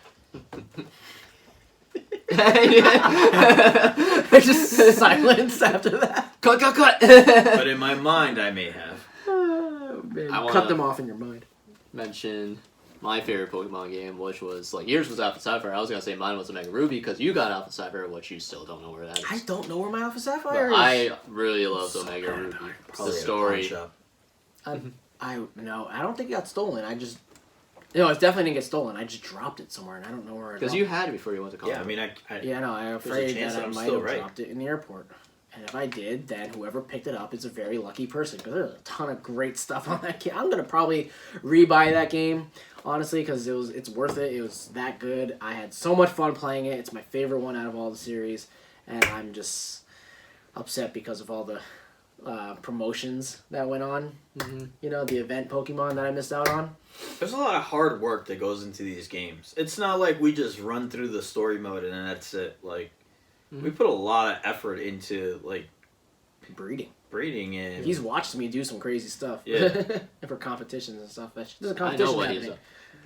Just silence after that. Cut. But in my mind, I may have. Cut them off in your mind. Mention my favorite Pokemon game, which was like yours was Alpha Sapphire. I was gonna say mine was Omega Ruby because you got Alpha Sapphire, which you still don't know where that is. I don't know where my Alpha Sapphire is. I really loved Omega Ruby. The story. I don't think it got stolen. It definitely didn't get stolen. I just dropped it somewhere, and I don't know where. Because you had it before you went to college. Yeah, I mean, I'm afraid that I might have dropped it in the airport. And if I did, then whoever picked it up is a very lucky person because there's a ton of great stuff on that game. I'm gonna probably rebuy that game, honestly, because it's worth it. It was that good. I had so much fun playing it. It's my favorite one out of all the series, and I'm just upset because of all the promotions that went on. Mm-hmm. You know, the event Pokemon that I missed out on. There's a lot of hard work that goes into these games. It's not like we just run through the story mode and that's it. Like. We put a lot of effort into like breeding, and he's watched me do some crazy stuff. Yeah, for competitions and stuff. There's a I competition know what happening. he's up.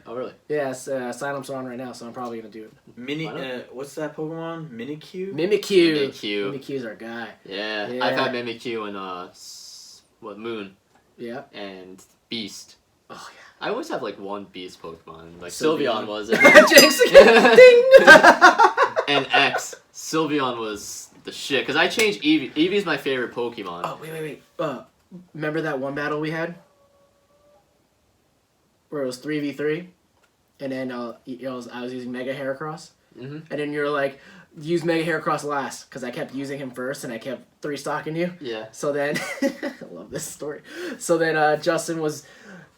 Oh really? Yeah, Asylum's on right now, so I'm probably gonna do it. What's that Pokemon? Mimikyu. Mimikyu's our guy. Yeah, I've had Mimikyu and Moon. Yeah. And Beast. Oh yeah. I always have like one Beast Pokemon. Like Sylveon was it. Jinx again. Ding. And X. Sylveon was the shit. Because I changed Eevee. Eevee's my favorite Pokemon. Oh, wait. Remember that one battle we had? Where it was 3v3? And then I was using Mega Heracross? Mm-hmm. And then you're like, use Mega Heracross last. Because I kept using him first and I kept 3-stocking you. Yeah. So then, I love this story. So then Justin was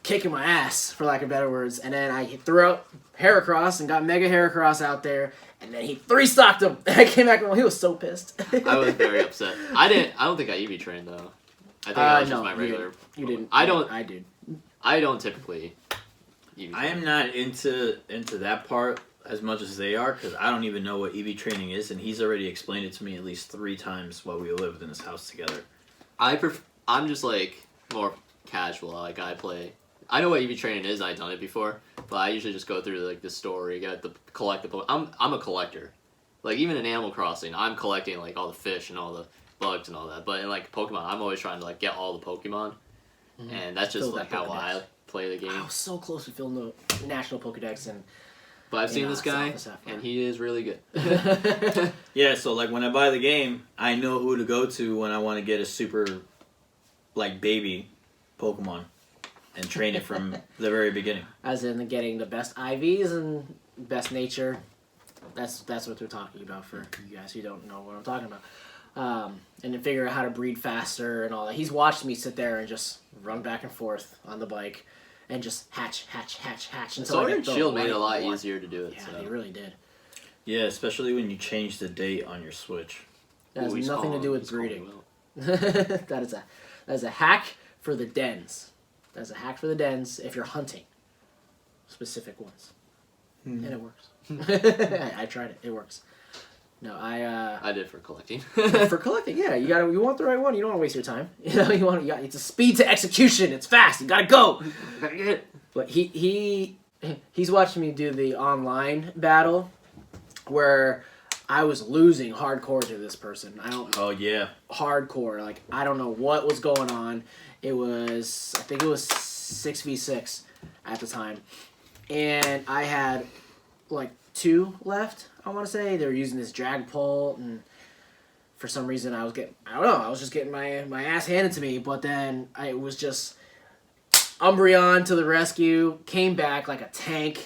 kicking my ass, for lack of better words. And then I threw out Heracross and got Mega Heracross out there. And then he 3-stocked him. And I came back and he was so pissed. I was very upset. I don't think I EV trained though. I think I was just my regular. You didn't. I don't. I did. I don't typically. EV I am not into that part as much as they are because I don't even know what EV training is, and he's already explained it to me at least 3 times while we lived in his house together. I'm just like more casual. Like I play. I know what EV training is. I've done it before, but I usually just go through like the story, collect the. I'm a collector. Like even in Animal Crossing, I'm collecting like all the fish and all the bugs and all that. But in like Pokemon, I'm always trying to like get all the Pokemon, and that's just like how I play the game. I was so close to filling the National Pokedex and. But I've seen this guy, and he is really good. Yeah, so like when I buy the game, I know who to go to when I want to get a super, like baby, Pokemon. And train it from the very beginning. As in getting the best IVs and best nature. That's what they're talking about for you guys who don't know what I'm talking about. And then figure out how to breed faster and all that. He's watched me sit there and just run back and forth on the bike and just hatch until Sword and Shield made it a lot easier to do it. Yeah, so. they really did. Yeah, especially when you change the date on your Switch. That has nothing to do with breeding. That is a hack for the dens. That's a hack for the dens if you're hunting specific ones, and it works. I tried it; it works. No, I did for collecting. For collecting, yeah, you want the right one. You don't want to waste your time. It's a speed to execution. It's fast. You gotta go. But he's watching me do the online battle where I was losing hardcore to this person. Oh yeah. Hardcore. Like I don't know what was going on. I think it was 6v6 at the time. And I had like 2 left, I want to say. They were using this drag pole, and for some reason I was just getting my ass handed to me, but then it was just Umbreon to the rescue, came back like a tank,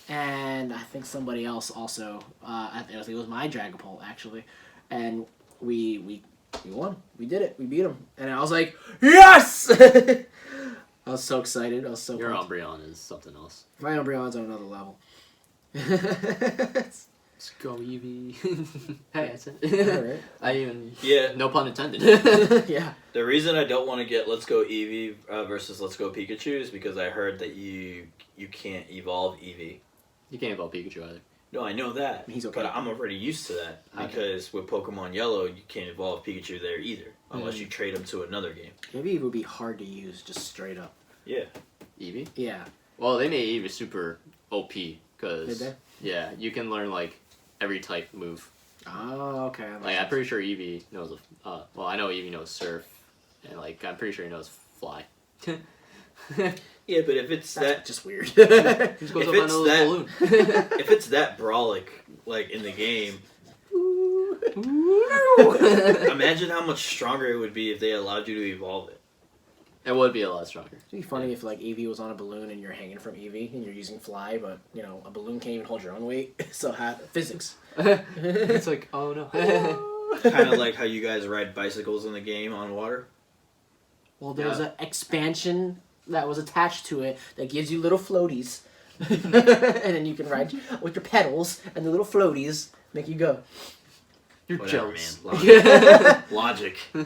and I think somebody else also, I think it was my Dragapult actually, and we won. We did it. We beat him. And I was like, yes! I was so excited. I was so Your pumped. Umbreon is something else. My Umbreon's on another level. Let's go Eevee. Hey, that's it. Alright. Yeah. No pun intended. Yeah. The reason I don't want to get Let's Go Eevee versus Let's Go Pikachu is because I heard that you can't evolve Eevee. You can't evolve Pikachu either. No, I know that. He's okay. But I'm already used to that because with Pokemon Yellow, you can't evolve Pikachu there either unless you trade him to another game. Maybe it would be hard to use just straight up. Yeah. Eevee? Yeah. Well, they made Eevee super OP because Did they? yeah, you can learn like every type move. Oh, okay. Like I'm pretty sure Eevee knows. Well, I know Eevee knows Surf, and like I'm pretty sure he knows Fly. Yeah, but if it's that just weird. He just goes up on a little balloon. if it's that brawlic, like in the game, imagine how much stronger it would be if they allowed you to evolve it. It would be a lot stronger. It'd be funny if like Eevee was on a balloon and you're hanging from Eevee and you're using Fly, but you know a balloon can't even hold your own weight. So physics. It's like, oh no. Kind of like how you guys ride bicycles in the game on water. Well, there's an expansion that was attached to it that gives you little floaties, and then you can ride with your pedals, and the little floaties make you go. You're Whatever, jealous. Man. Logic. I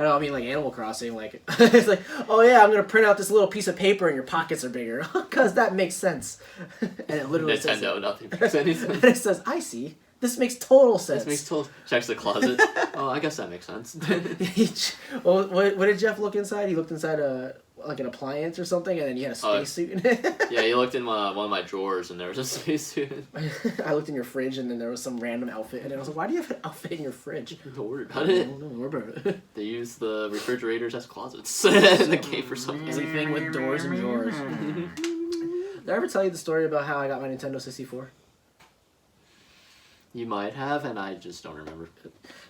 don't know, I mean like Animal Crossing, like it's like, oh yeah, I'm gonna print out this little piece of paper and your pockets are bigger, because that makes sense. And it literally says Nintendo, nothing makes any sense. and it says, I see. This makes total sense. This makes total. Checks the closet. Oh, I guess that makes sense. Well, what did Jeff look inside? He looked inside like an appliance or something, and then he had a spacesuit in it. Yeah, you looked in one of my drawers, and there was a spacesuit. I looked in your fridge, and then there was some random outfit, and I was like, "Why do you have an outfit in your fridge?" Don't worry about it. Don't worry about it. They use the refrigerators as closets in the game for some reason. Everything with doors and drawers. Did I ever tell you the story about how I got my Nintendo 64? You might have, and I just don't remember.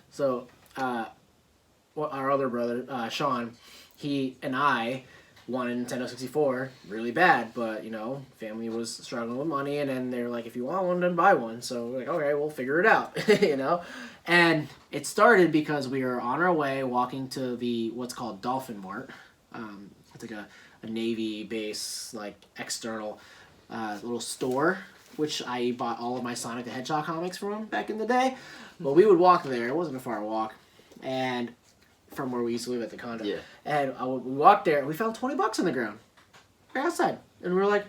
So, our other brother, Sean, he and I wanted Nintendo 64 really bad, but, you know, family was struggling with money, and then they were like, if you want one, then buy one. So, we're like, okay, we'll figure it out, you know? And it started because we were on our way walking to what's called Dolphin Mart. It's like a Navy base, like, external little store, which I bought all of my Sonic the Hedgehog comics from back in the day. But we would walk there. It wasn't a far walk. And from where we used to live at the condo. Yeah. And we walked there, and we found $20 on the ground. Right outside. And we were like,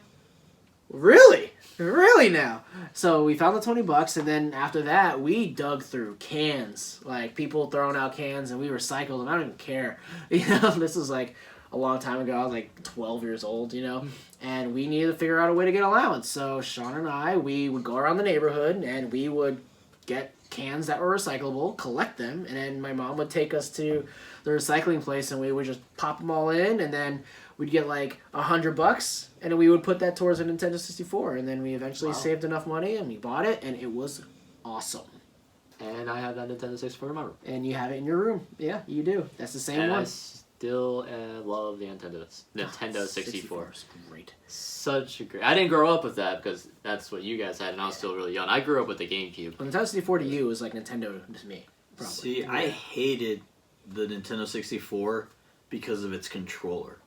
really? Really now? So we found the $20, and then after that, we dug through cans. Like, people throwing out cans, and we recycled them. I don't even care. You know, this was like a long time ago. I was like 12 years old, you know, and we needed to figure out a way to get allowance. So Sean and we would go around the neighborhood, and we would get cans that were recyclable, collect them, and then my mom would take us to the recycling place, and we would just pop them all in, and then we'd get like $100, and then we would put that towards a Nintendo 64, and then we eventually saved enough money, and we bought it, and it was awesome. And I have that Nintendo 64 in my room. And you have it in your room. Yeah, you do. That's the same and one. I still love the Nintendo 64. Is great. Such a great. I didn't grow up with that because that's what you guys had, and I was still really young. I grew up with the GameCube. Well, Nintendo 64 to you is like Nintendo to me. Probably. See, I hated the Nintendo 64 because of its controller.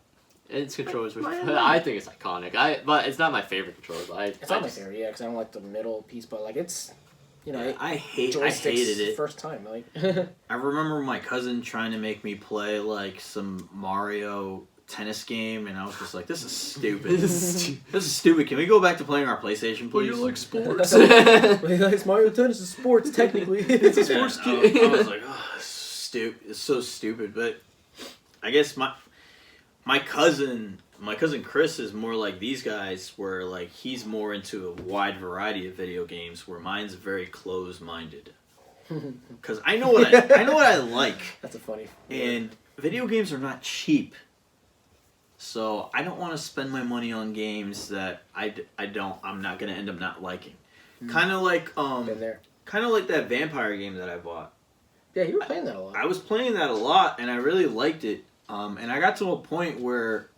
Its controllers were. I think it's iconic. But it's not my favorite controller. But it's not my favorite, yeah, because I don't like the middle piece. But like it's, you know, I hated it. First time, like. I remember my cousin trying to make me play like some Mario tennis game, and I was just like, "This is stupid. This is stupid. Can we go back to playing our PlayStation, please?" Well, you like sports. It's Mario tennis is sports technically. It's a sports game. I was like, "Oh, it's so stupid." But I guess my cousin Chris is more like these guys, where like he's more into a wide variety of video games, where mine's very closed-minded. Because I know what I like. That's a funny. And video games are not cheap, so I don't want to spend my money on games that I'm not gonna end up not liking. Kind of like that vampire game that I bought. Yeah, you were playing that a lot. I was playing that a lot, and I really liked it. And I got to a point where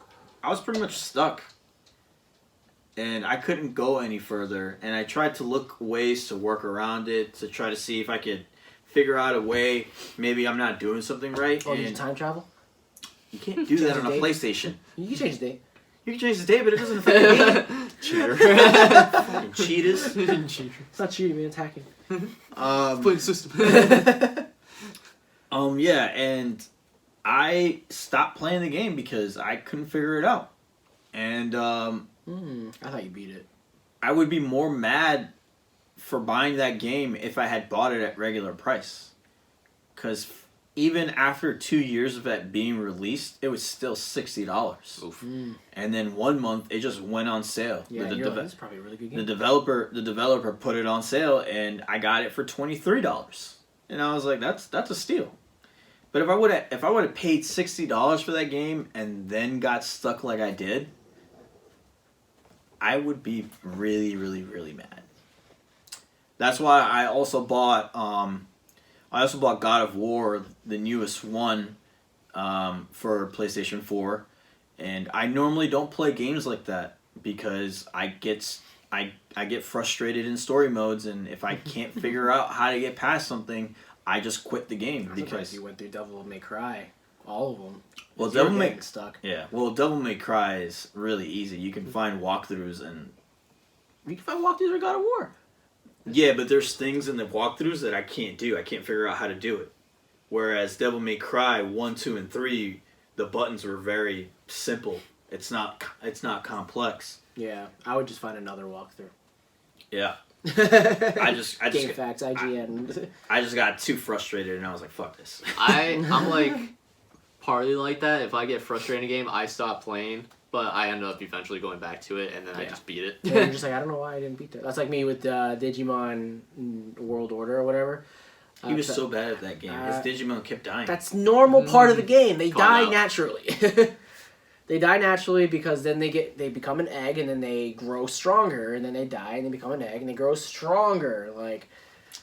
I was pretty much stuck. And I couldn't go any further. And I tried to look ways to work around it, to try to see if I could figure out a way. Maybe I'm not doing something right. Oh, did you time travel? You can't do that on a PlayStation. You can change the date. You can change the date, but it doesn't affect the game. Cheater. Fucking cheaters. It's not cheating, man. It's hacking. Playing system. Yeah, and I stopped playing the game because I couldn't figure it out. And I thought you beat it. I would be more mad for buying that game if I had bought it at regular price. Because even after 2 years of it being released, it was still $60. And then 1 month, it just went on sale. Yeah, that's probably a really good game. The developer put it on sale, and I got it for $23. And I was like, that's a steal. But if I would have paid $60 for that game and then got stuck like I did, I would be really, really, really mad. That's why I also bought God of War, the newest one, for PlayStation 4. And I normally don't play games like that because I get frustrated in story modes, and if I can't figure out how to get past something, I just quit the game. Because you went through Devil May Cry, all of them. Well, Devil May Cry is really easy. You can find walkthroughs of God of War. Yeah, but there's things in the walkthroughs that I can't do. I can't figure out how to do it. Whereas Devil May Cry 1, 2, and 3, the buttons were very simple. It's not complex. Yeah, I would just find another walkthrough. Yeah. Game Facts, IGN. I just got too frustrated and I was like, fuck this. I'm like partly like that. If I get frustrated in a game, I stop playing. But I end up eventually going back to it, and then I just beat it. Yeah, you're just like, I don't know why I didn't beat that. That's like me with Digimon World Order or whatever. He was so bad at that game. His Digimon kept dying. That's normal part of the game. They die naturally. They die naturally because then they become an egg, and then they grow stronger, and then they die, and they become an egg, and they grow stronger. Like,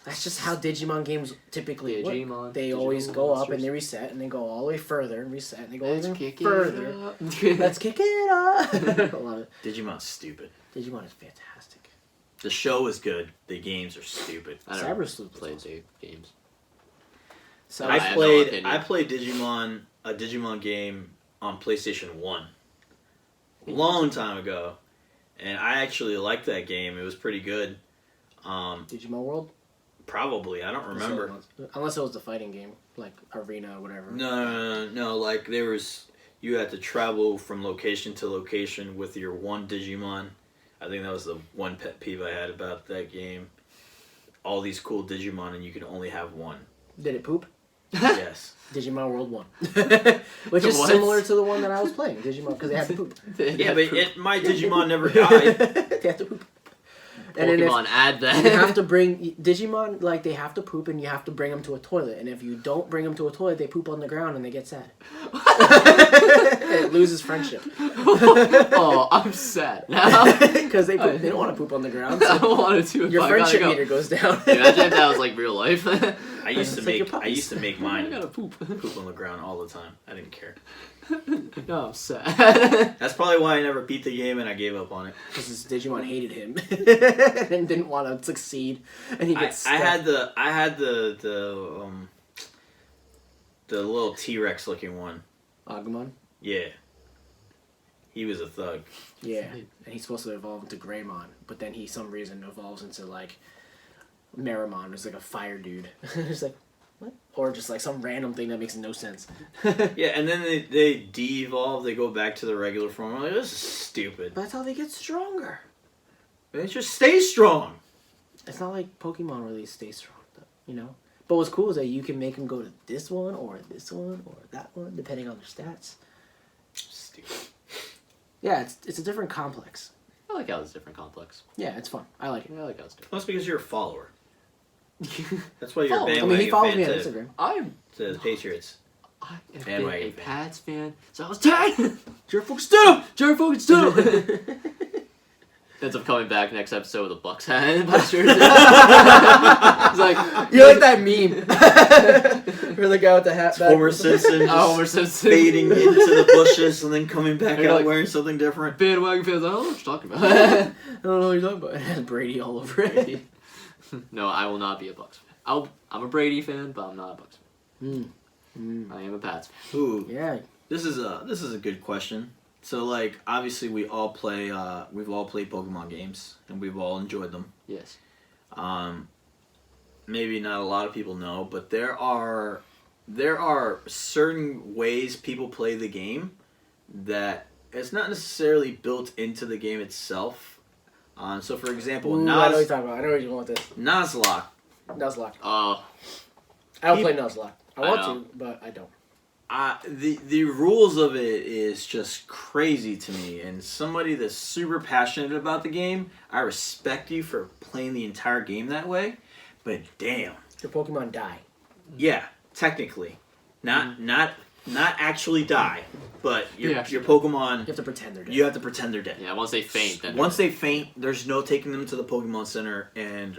that's just how Digimon games typically work. They always go up and they reset, and they go all the way further and reset, and they go even further. Let's kick it up. I love it. Digimon's stupid. Digimon is fantastic. The show is good. The games are stupid. Cyber Sleuth played the games. So I played a Digimon game on PlayStation 1 a long time ago, and I actually liked that game. It was pretty good. Digimon World? Probably. I don't remember. Unless it was the fighting game, like Arena or whatever. No. Like, you had to travel from location to location with your one Digimon. I think that was the one pet peeve I had about that game. All these cool Digimon, and you could only have one. Did it poop? Yes. Digimon World 1. Which is similar to the one that I was playing, Digimon, because they had to poop. My Digimon never died. They had to poop. Pokemon, add that. You have to bring Digimon, like, they have to poop, and you have to bring them to a toilet. And if you don't bring them to a toilet, they poop on the ground and they get sad. It loses friendship. Oh, I'm sad now. Because they don't want to poop on the ground. So I don't want to. Your friendship meter goes down. Imagine if that was like real life. I used to make mine poop on the ground all the time. I didn't care. No, I'm sad. That's probably why I never beat the game and I gave up on it. Because his Digimon hated him and didn't want to succeed, and he gets. I had the little T-Rex looking one. Agumon? Yeah. He was a thug. Yeah, and he's supposed to evolve into Greymon, but then he, some reason, evolves into, like, Meramon, who's like a fire dude. It's like, what? Or just, like, some random thing that makes no sense. Yeah, and then they de-evolve, they go back to the regular form. I'm like, this is stupid. But that's how they get stronger. They just stay strong. It's not like Pokemon where they stay strong, though, you know? But what's cool is that you can make them go to this one, or that one, depending on their stats. Stupid. Yeah, it's a different complex. I like how it's different complex. Yeah, it's fun. I like it. I like how it's different. That's because you're a follower. That's why you're a bandwagon I mean, he follows me on fan Instagram. to the Patriots. I have Bandwagon been a fan. Pats fan, so I was tired. Jared Fucking Stidham! Jared Fucking Stidham! Ends up coming back next episode with a Bucks hat and my shirt. It's like, you like that meme? For the guy with the hat back. Homer Simpson Homer Simpson fading into the bushes and then coming back out like, wearing something different. Bandwagon fans, I don't know what you're talking about. I don't know what you're talking about. It has Brady all over it. No, I will not be a Bucks fan. I'm a Brady fan, but I'm not a Bucks fan. I am a Pats fan. Ooh, Yeah. this is a good question. So, like, obviously we've all played Pokemon games and we've all enjoyed them. Yes. Maybe not a lot of people know, but there are certain ways people play the game that it's not necessarily built into the game itself. So, for example, I know what you're talking about. I know what you want with this. Nuzlocke. Nuzlocke. Oh. I don't play Nuzlocke. I want to, but I don't. The rules of it is just crazy to me, and somebody that's super passionate about the game, I respect you for playing the entire game that way, but damn. Your Pokemon die. Yeah, technically. Not actually die, but your Pokemon... You have to pretend they're dead. You have to pretend they're dead. Yeah, once they faint, then... Once they faint, there's no taking them to the Pokemon Center and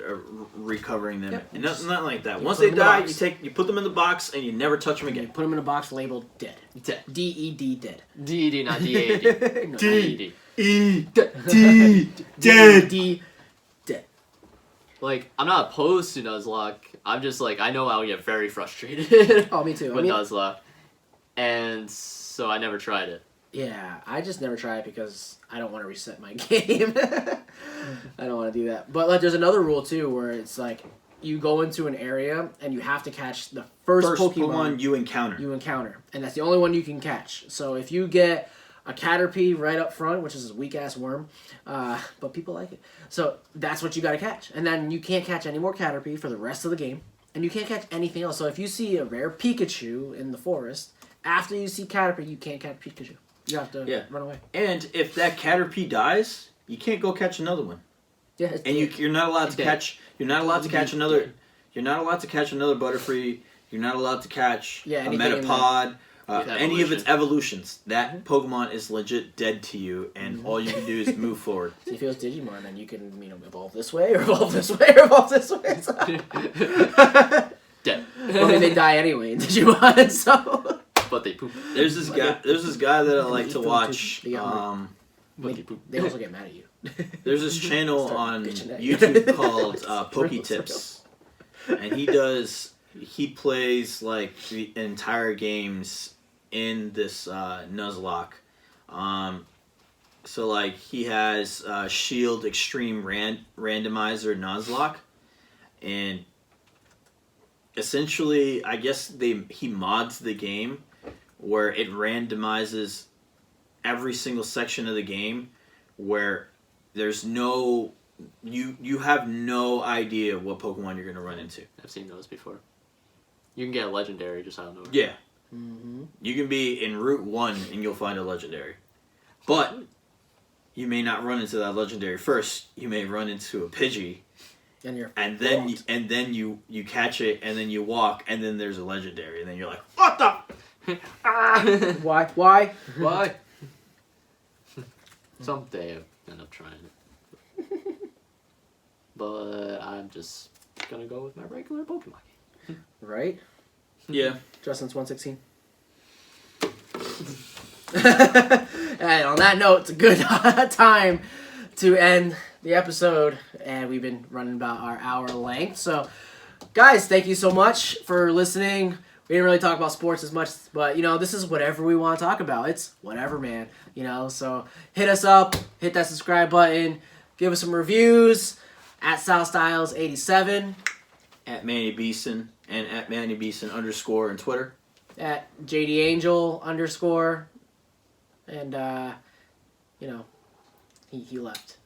recovering them. Yep. And nothing like that. Once they die, you put them in the box and you never touch them again. You put them in a box labeled dead. Dead. D-E-D, dead. D-E-D, not D-A-D. No, D-E-D. Dead. D, dead. Like, I'm not opposed to Nuzlocke. I'm just like, I know I'll get very frustrated. Oh, me too. With Nuzlocke. And so I never tried it. Yeah, I just never try it because I don't want to reset my game. I don't want to do that. But like, there's another rule too where it's like you go into an area and you have to catch the first Pokemon you encounter. And that's the only one you can catch. So if you get a Caterpie right up front, which is a weak-ass worm, but people like it. So that's what you got to catch. And then you can't catch any more Caterpie for the rest of the game. And you can't catch anything else. So if you see a rare Pikachu in the forest, after you see Caterpie, you can't catch Pikachu. You have to run away. And if that Caterpie dies, you can't go catch another one. Yeah, and you're not allowed to catch. You're not allowed to catch another. You're not allowed to catch another Butterfree. You're not allowed to catch a Metapod. Any of its evolutions. That Pokemon is legit dead to you, and all you can do is move forward. See, if it was Digimon, then you can evolve this way, or evolve this way, or evolve this way. Dead. Well, I mean, they die anyway in Digimon, so. But they poop. There's this guy that I like to watch. They also get mad at you. There's this channel on YouTube called Poke Tips, and he plays like the entire games in this Nuzlocke. So like he has Shield Extreme Randomizer Nuzlocke, and essentially I guess he mods the game where it randomizes every single section of the game where there's no you have no idea what Pokemon you're gonna run into. I've seen those before. You can get a legendary just out of nowhere. Yeah. Mm-hmm. You can be in Route 1 and you'll find a legendary. But you may not run into that legendary first. You may run into a Pidgey. And then you catch it and then you walk and then there's a legendary and then you're like, what the Why? Someday I'll end up trying it. But I'm just gonna go with my regular Pokemon game. Right? Yeah. Justin's 116. And on that note, it's a good time to end the episode. And we've been running about our hour length. So, guys, thank you so much for listening. We didn't really talk about sports as much, but, this is whatever we want to talk about. It's whatever, man. So hit us up, hit that subscribe button, give us some reviews at SalStyles87. At Manny Beeson and at Manny Beeson _ on Twitter. At JDAngel _ and he left.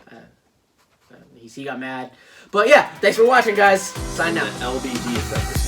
He got mad. But yeah, thanks for watching, guys. Sign out. LBD effect.